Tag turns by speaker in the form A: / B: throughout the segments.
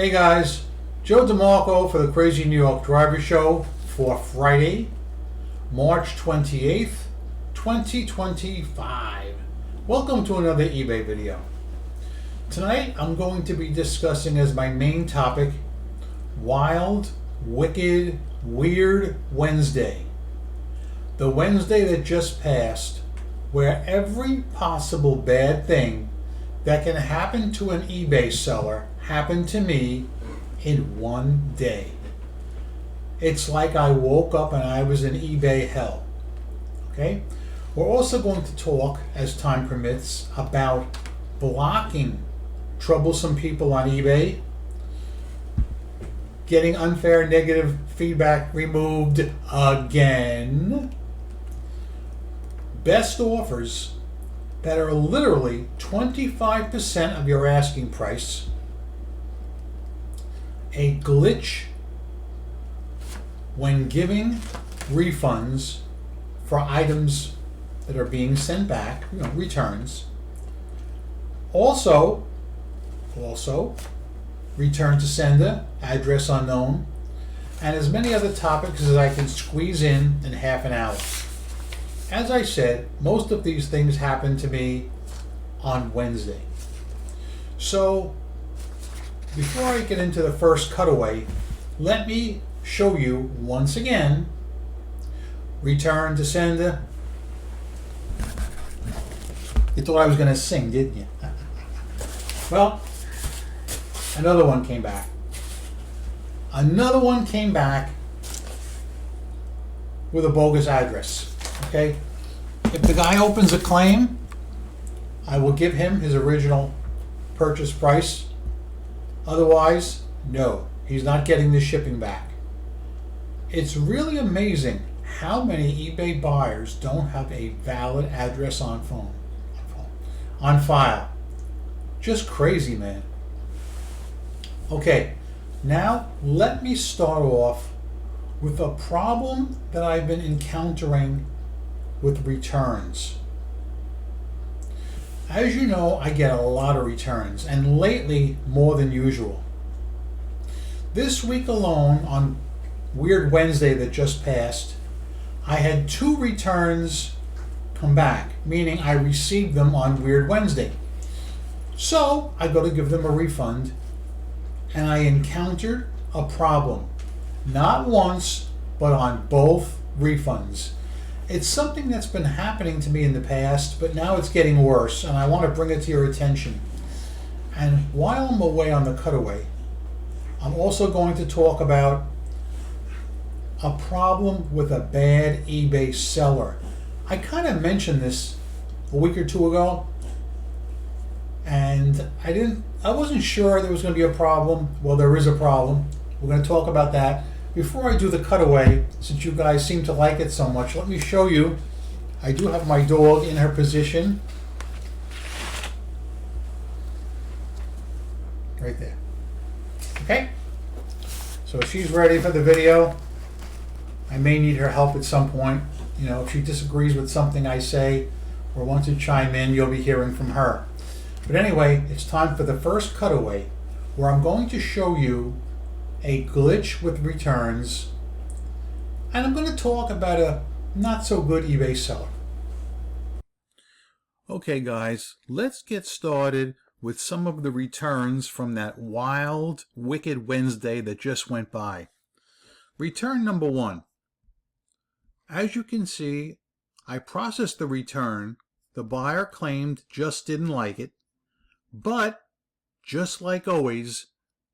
A: Hey guys, Joe DeMarco for the Crazy New York Driver Show for Friday, March 28th, 2025. Welcome to another eBay video. Tonight I'm going to be discussing as my main topic, Wild, Wicked, Weird Wednesday. The Wednesday that just passed, where every possible bad thing that can happen to an eBay seller happened to me in one day. It's like I woke up and I was in eBay hell. Okay? We're also going to talk, as time permits, about blocking troublesome people on eBay, getting unfair negative feedback removed again, best offers that are literally 25% of your asking price, a glitch when giving refunds for items that are being sent back, returns. Also, return to sender, address unknown, and as many other topics as I can squeeze in half an hour. As I said, most of these things happen to me on Wednesday. So, before I get into the first cutaway, let me show you once again, return to sender. You thought I was going to sing, didn't you? Well, another one came back. Another one came back with a bogus address. Okay? If the guy opens a claim, I will give him his original purchase price. Otherwise, no, he's not getting the shipping back. It's really amazing how many eBay buyers don't have a valid address on file. Just crazy, man. Okay, now let me start off with a problem that I've been encountering with returns. As you know, I get a lot of returns, and lately more than usual. This week alone, on Weird Wednesday that just passed, I had 2 returns come back, meaning I received them on Weird Wednesday. So I go to give them a refund, and I encountered a problem, not once, but on both refunds. It's something that's been happening to me in the past, but now it's getting worse, and I want to bring it to your attention. And while I'm away on the cutaway, I'm also going to talk about a problem with a bad eBay seller. I kind of mentioned this a week or two ago, and I wasn't sure there was going to be a problem. Well, there is a problem. We're going to talk about that. Before I do the cutaway, since you guys seem to like it so much, let me show you. I do have my dog in her position. Right there. Okay? So she's ready for the video. I may need her help at some point. If she disagrees with something I say or wants to chime in, you'll be hearing from her. But anyway, it's time for the first cutaway, where I'm going to show you a glitch with returns, and I'm going to talk about a not so good eBay seller. Okay guys, let's get started with some of the returns from that wild, wicked Wednesday that just went by. Return number 1. As you can see, I processed the return. The buyer claimed just didn't like it, but just like always,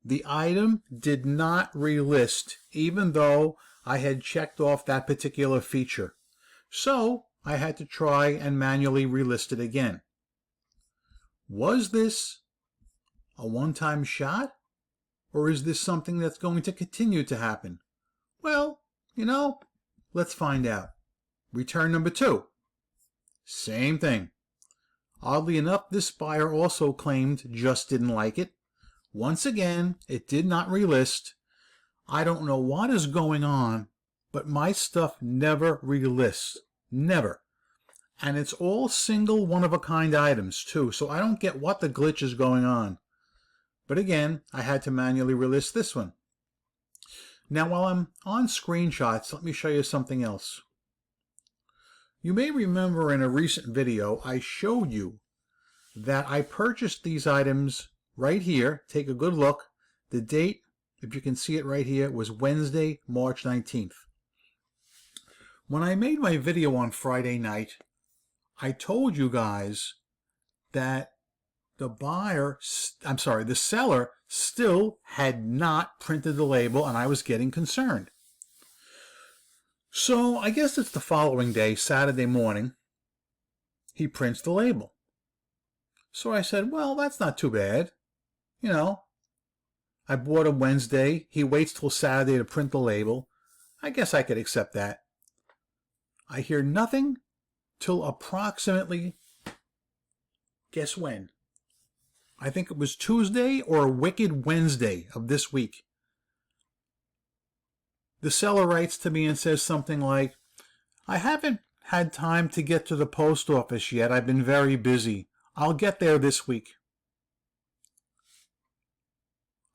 A: the item did not relist, even though I had checked off that particular feature. So I had to try and manually relist it again. Was this a one-time shot? Or is this something that's going to continue to happen? Well, let's find out. Return number 2. Same thing. Oddly enough, this buyer also claimed just didn't like it. Once again, it did not relist. I don't know what is going on, but my stuff never relists. Never. And it's all single one-of-a-kind items, too, so I don't get what the glitch is going on. But again, I had to manually relist this one. Now, while I'm on screenshots, let me show you something else. You may remember in a recent video, I showed you that I purchased these items right here. Take a good look. The date, if you can see it right here, was Wednesday, March 19th. When I made my video on Friday night, I told you guys that the seller still had not printed the label, and I was getting concerned. So I guess it's the following day, Saturday morning, he prints the label. So I said, well, that's not too bad. You know, I bought him Wednesday. He waits till Saturday to print the label. I guess I could accept that. I hear nothing till approximately, guess when? I think it was Tuesday or Wicked Wednesday of this week. The seller writes to me and says something like, I haven't had time to get to the post office yet. I've been very busy. I'll get there this week.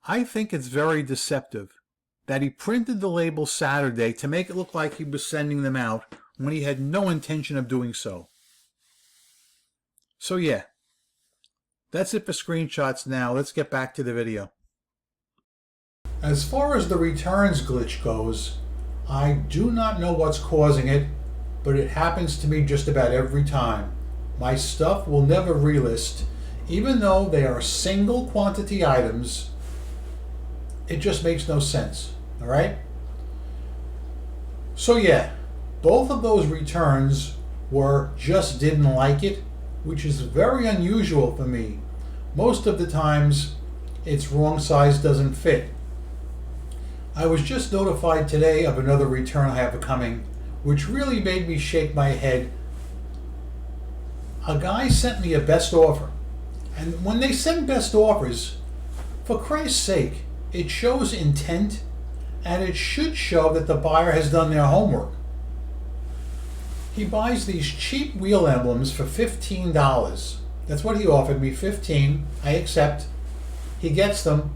A: I think it's very deceptive that he printed the label Saturday to make it look like he was sending them out when he had no intention of doing so. So yeah, that's it for screenshots now. Let's get back to the video. As far as the returns glitch goes, I do not know what's causing it, but it happens to me just about every time. My stuff will never relist, even though they are single quantity items. It just makes no sense, all right? So yeah, both of those returns were just didn't like it, which is very unusual for me. Most of the times, it's wrong size doesn't fit. I was just notified today of another return I have coming, which really made me shake my head. A guy sent me a best offer, and when they send best offers, for Christ's sake, it shows intent, and it should show that the buyer has done their homework. He buys these cheap wheel emblems for $15. That's what he offered me, $15. I accept. He gets them,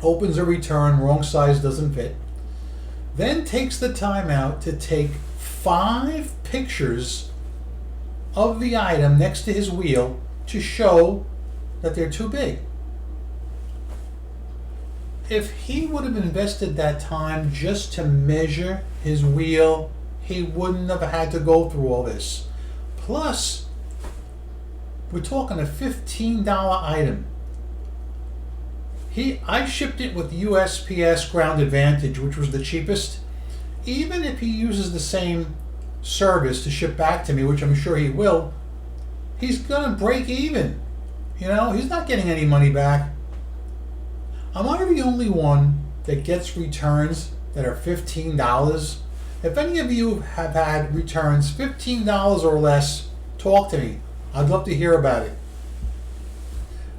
A: opens a return, wrong size doesn't fit, then takes the time out to take 5 pictures of the item next to his wheel to show that they're too big. If he would have invested that time just to measure his wheel, he wouldn't have had to go through all this. Plus, we're talking a $15 item. I shipped it with USPS Ground Advantage, which was the cheapest. Even if he uses the same service to ship back to me, which I'm sure he will, he's going to break even. You know, he's not getting any money back. Am I the only one that gets returns that are $15? If any of you have had returns $15 or less, talk to me. I'd love to hear about it.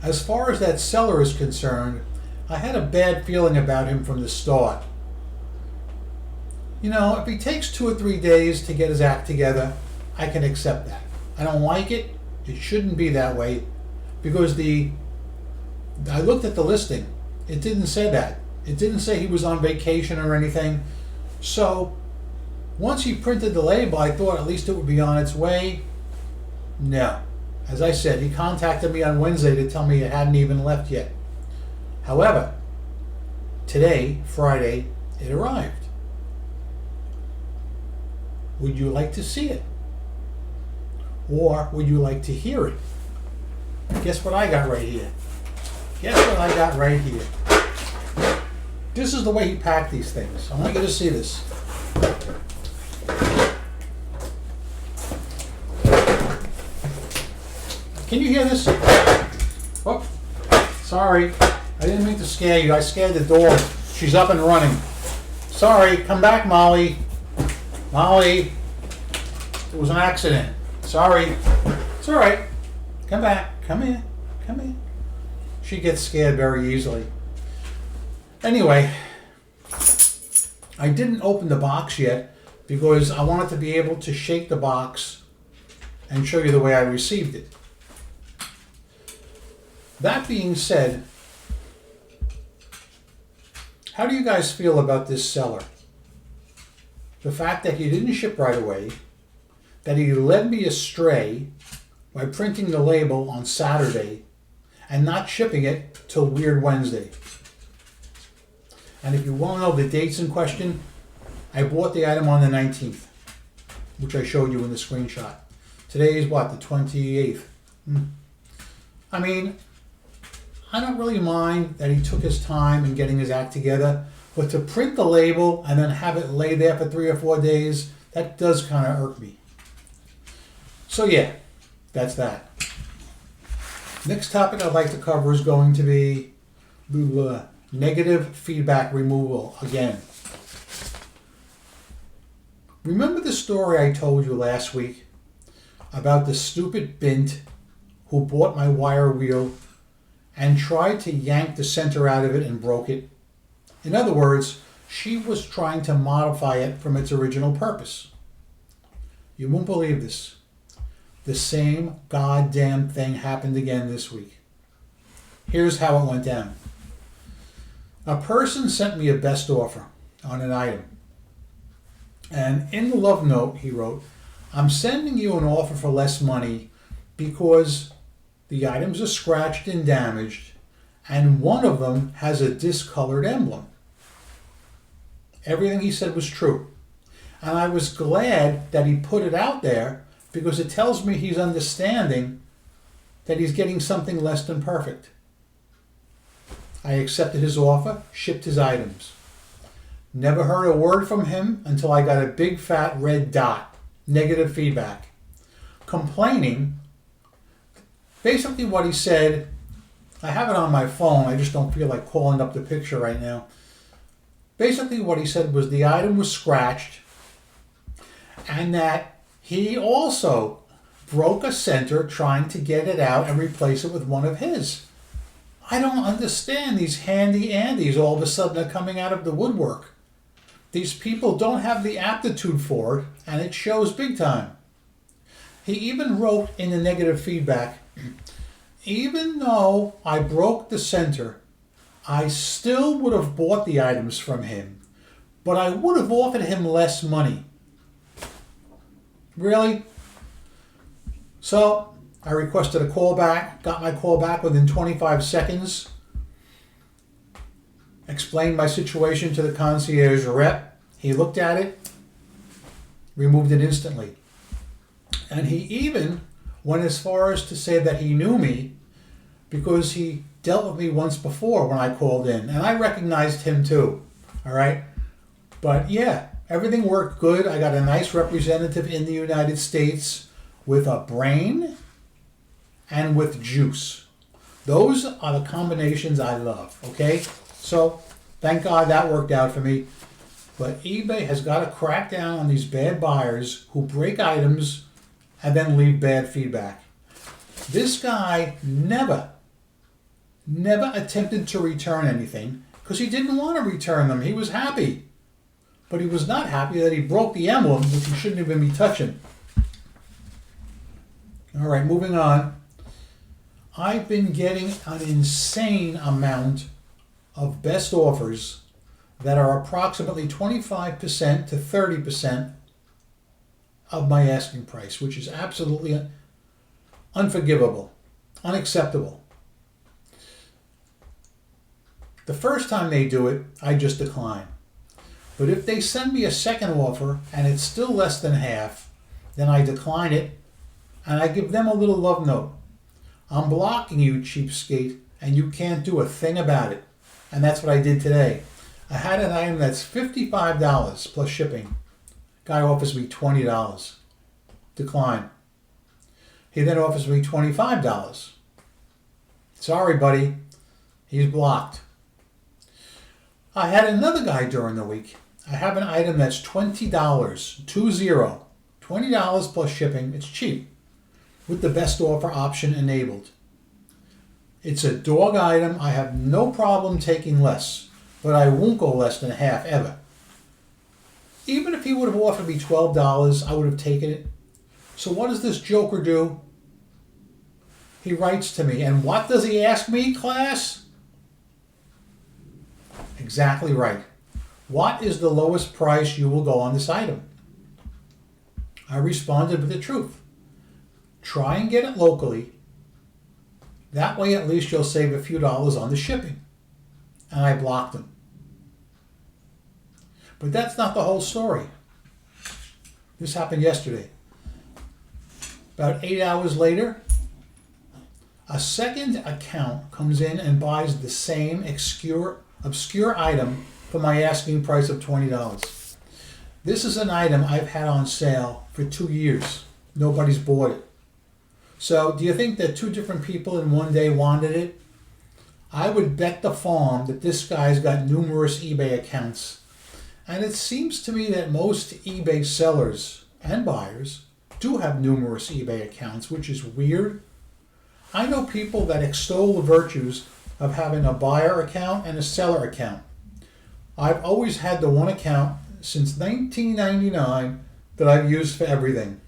A: As far as that seller is concerned, I had a bad feeling about him from the start. You know, if he takes 2 or 3 days to get his act together, I can accept that. I don't like it. It shouldn't be that way, because I looked at the listing. It didn't say that. It didn't say he was on vacation or anything. So once he printed the label, I thought at least it would be on its way. No. As I said, he contacted me on Wednesday to tell me it hadn't even left yet. However, today, Friday, it arrived. Would you like to see it? Or would you like to hear it? Guess what I got right here? Guess what I got right here? This is the way he packed these things. I want you to see this. Can you hear this? Oh, sorry. I didn't mean to scare you. I scared the dog. She's up and running. Sorry. Come back, Molly. Molly. It was an accident. Sorry. It's all right. Come back. Come here. Come here. She gets scared very easily. Anyway, I didn't open the box yet because I wanted to be able to shake the box and show you the way I received it. That being said, How do you guys feel about this seller? The fact that he didn't ship right away, that he led me astray by printing the label on Saturday and not shipping it till Weird Wednesday. And if you want to know the dates in question, I bought the item on the 19th, which I showed you in the screenshot. Today is what, the 28th? I mean, I don't really mind that he took his time in getting his act together, but to print the label and then have it lay there for 3 or 4 days, that does kind of irk me. So yeah, that's that. Next topic I'd like to cover is going to be negative feedback removal again. Remember the story I told you last week about the stupid bint who bought my wire wheel and tried to yank the center out of it and broke it? In other words, she was trying to modify it from its original purpose. You won't believe this. The same goddamn thing happened again this week. Here's how it went down. A person sent me a best offer on an item. And in the love note, he wrote, "I'm sending you an offer for less money because the items are scratched and damaged, and one of them has a discolored emblem." Everything he said was true. And I was glad that he put it out there because it tells me he's understanding that he's getting something less than perfect. I accepted his offer, shipped his items. Never heard a word from him until I got a big fat red dot, negative feedback, complaining. Basically what he said, I have it on my phone, I just don't feel like calling up the picture right now. Basically what he said was the item was scratched and that he also broke a center trying to get it out and replace it with one of his. I don't understand these handy Andes all of a sudden are coming out of the woodwork. These people don't have the aptitude for it, and it shows big time. He even wrote in the negative feedback, "Even though I broke the center, I still would have bought the items from him, but I would have offered him less money." Really? So I requested a call back, got my call back within 25 seconds, explained my situation to the concierge rep. He looked at it, removed it instantly. And he even went as far as to say that he knew me because he dealt with me once before when I called in. And I recognized him too, all right? But yeah, everything worked good. I got a nice representative in the United States with a brain and with juice. Those are the combinations I love, okay? So thank God that worked out for me. But eBay has got to crack down on these bad buyers who break items and then leave bad feedback. This guy never attempted to return anything because he didn't want to return them. He was happy. But he was not happy that he broke the emblem, which he shouldn't even be touching. All right, moving on. I've been getting an insane amount of best offers that are approximately 25% to 30% of my asking price, which is absolutely unforgivable, unacceptable. The first time they do it, I just decline. But if they send me a second offer and it's still less than half, then I decline it and I give them a little love note. I'm blocking you, cheapskate, and you can't do a thing about it. And that's what I did today. I had an item that's $55 plus shipping. Guy offers me $20. Decline. He then offers me $25. Sorry, buddy. He's blocked. I had another guy during the week. I have an item that's $20, 20, $20 plus shipping. It's cheap with the best offer option enabled. It's a dog item. I have no problem taking less, but I won't go less than half ever. Even if he would have offered me $12, I would have taken it. So what does this joker do? He writes to me, and what does he ask me, class? Exactly right. What is the lowest price you will go on this item? I responded with the truth. Try and get it locally. That way at least you'll save a few dollars on the shipping. And I blocked him. But that's not the whole story. This happened yesterday. About 8 hours later, a second account comes in and buys the same obscure item for my asking price of $20. This is an item I've had on sale for 2 years. Nobody's bought it. So do you think that two different people in one day wanted it? I would bet the farm that this guy's got numerous eBay accounts. And it seems to me that most eBay sellers and buyers do have numerous eBay accounts, which is weird. I know people that extol the virtues of having a buyer account and a seller account. I've always had the one account since 1999 that I've used for everything.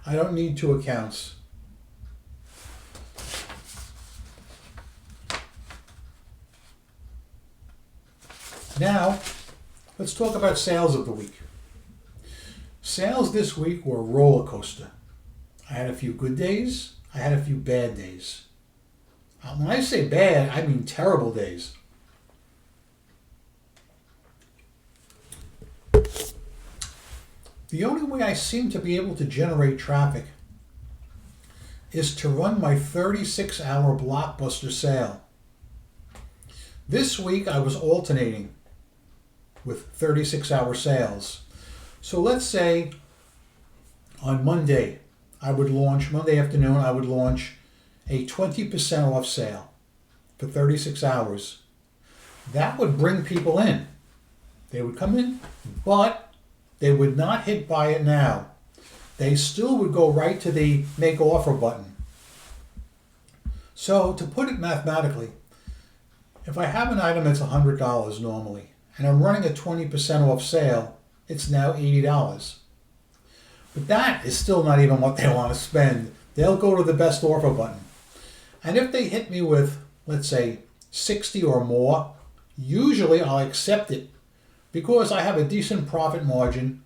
A: I don't need two accounts. Now, let's talk about sales of the week. Sales this week were a roller coaster. I had a few good days. I had a few bad days. When I say bad, I mean terrible days. The only way I seem to be able to generate traffic is to run my 36-hour blockbuster sale. This week I was alternating with 36-hour sales. So let's say on Monday afternoon, I would launch a 20% off sale for 36 hours. That would bring people in. They would come in, but they would not hit buy it now. They still would go right to the make offer button. So to put it mathematically, if I have an item that's $100 normally, and I'm running a 20% off sale, it's now $80. But that is still not even what they want to spend. They'll go to the best offer button. And if they hit me with, let's say, 60 or more, usually I'll accept it because I have a decent profit margin.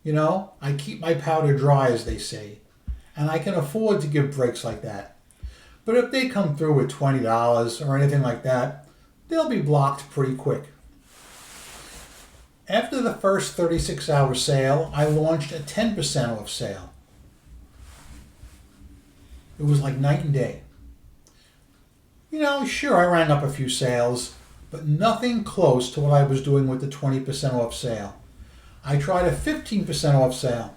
A: You know, I keep my powder dry, as they say, and I can afford to give breaks like that. But if they come through with $20 or anything like that, they'll be blocked pretty quick. After the first 36-hour sale, I launched a 10% off sale. It was like night and day. You know, sure, I ran up a few sales, but nothing close to what I was doing with the 20% off sale. I tried a 15% off sale.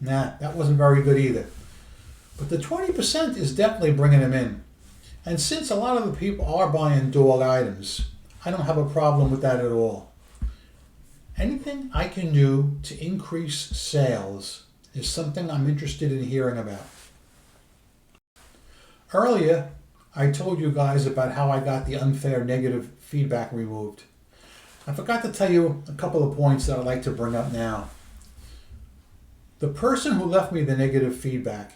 A: Nah, that wasn't very good either. But the 20% is definitely bringing them in. And since a lot of the people are buying dog items, I don't have a problem with that at all. Anything I can do to increase sales is something I'm interested in hearing about. Earlier, I told you guys about how I got the unfair negative feedback removed. I forgot to tell you a couple of points that I'd like to bring up now. The person who left me the negative feedback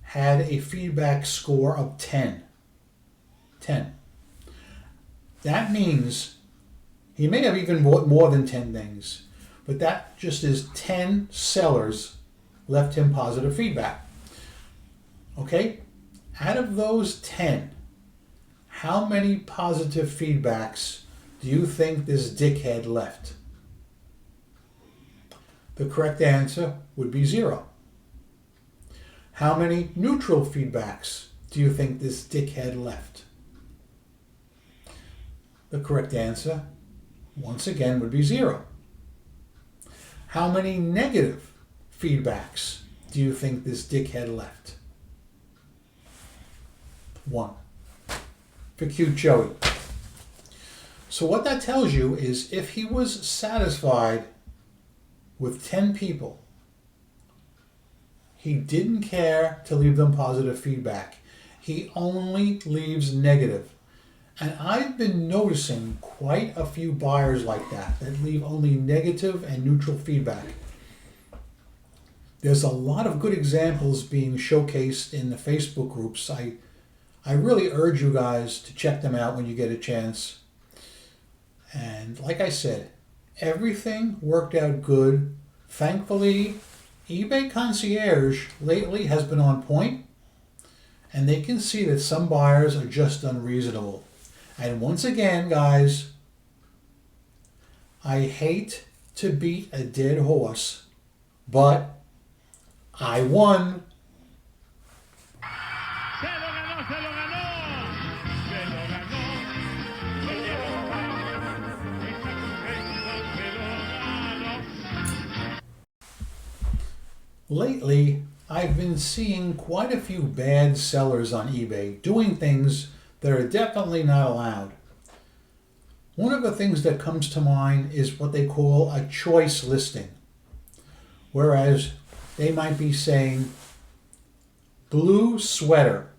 A: had a feedback score of 10. 10. That means he may have even bought more than 10 things, but that just is 10 sellers left him positive feedback. Okay? Out of those 10, how many positive feedbacks do you think this dickhead left? The correct answer would be 0. How many neutral feedbacks do you think this dickhead left? The correct answer, once again, would be 0. How many negative feedbacks do you think this dickhead left? 1. For cute Joey. So what that tells you is if he was satisfied with 10 people, he didn't care to leave them positive feedback. He only leaves negative. And I've been noticing quite a few buyers like that leave only negative and neutral feedback. There's a lot of good examples being showcased in the Facebook groups. I really urge you guys to check them out when you get a chance. And like I said, everything worked out good. Thankfully, eBay Concierge lately has been on point, and they can see that some buyers are just unreasonable. And once again, guys, I hate to beat a dead horse, but I won. Lately, I've been seeing quite a few bad sellers on eBay doing things that are definitely not allowed. One of the things that comes to mind is what they call a choice listing, whereas they might be saying, blue sweater,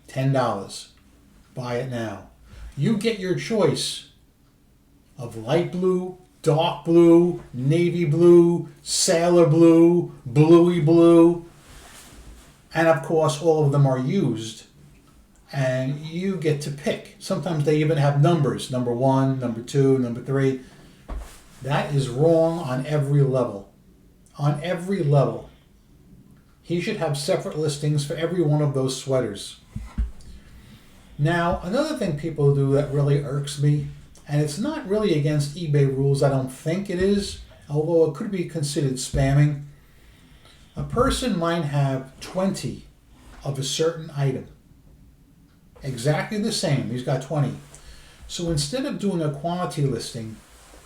A: $10, buy it now. You get your choice of light blue, dark blue, navy blue, sailor blue, bluey blue, and of course all of them are used, and you get to pick. Sometimes they even have numbers, number 1, number 2, number 3. That is wrong on every level. On every level. He should have separate listings for every one of those sweaters. Now, another thing people do that really irks me, and it's not really against eBay rules, I don't think it is, although it could be considered spamming. A person might have 20 of a certain item. Exactly the same, he's got 20. So instead of doing a quantity listing,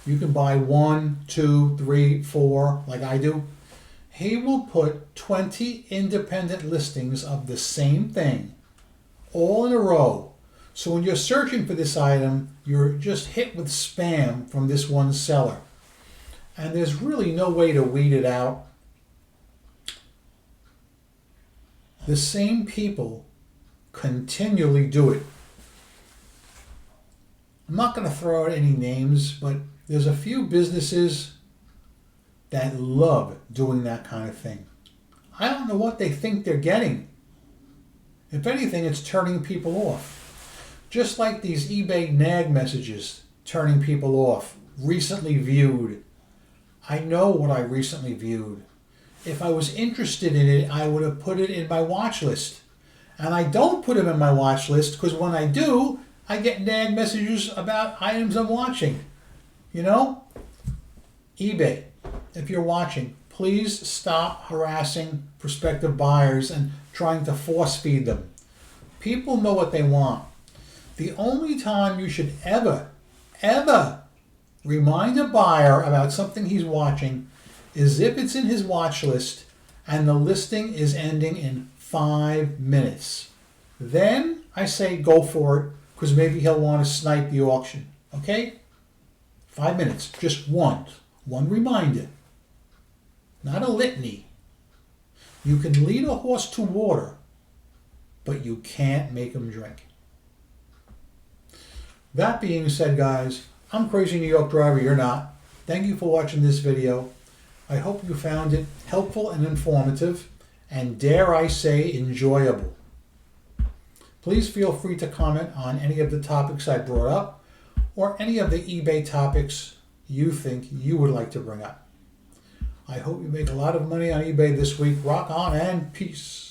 A: you can buy 1, 2, 3, 4, like I do. He will put 20 independent listings of the same thing, all in a row. So when you're searching for this item, you're just hit with spam from this one seller. And there's really no way to weed it out. The same people continually do it. I'm not going to throw out any names, but there's a few businesses that love doing that kind of thing. I don't know what they think they're getting. If anything, it's turning people off. Just like these eBay nag messages turning people off. Recently viewed. I know what I recently viewed. If I was interested in it, I would have put it in my watch list. And I don't put them in my watch list because when I do, I get nag messages about items I'm watching. You know? eBay, if you're watching, please stop harassing prospective buyers and trying to force feed them. People know what they want. The only time you should ever remind a buyer about something he's watching is if it's in his watch list and the listing is ending in 5 minutes. Then I say go for it, because maybe he'll want to snipe the auction. Okay? 5 minutes, just one reminder. Not a litany. You can lead a horse to water, but you can't make him drink. That being said, guys, I'm Crazy New York Driver, you're not. Thank you for watching this video. I hope you found it helpful and informative, and dare I say, enjoyable. Please feel free to comment on any of the topics I brought up, or any of the eBay topics you think you would like to bring up. I hope you make a lot of money on eBay this week. Rock on and peace.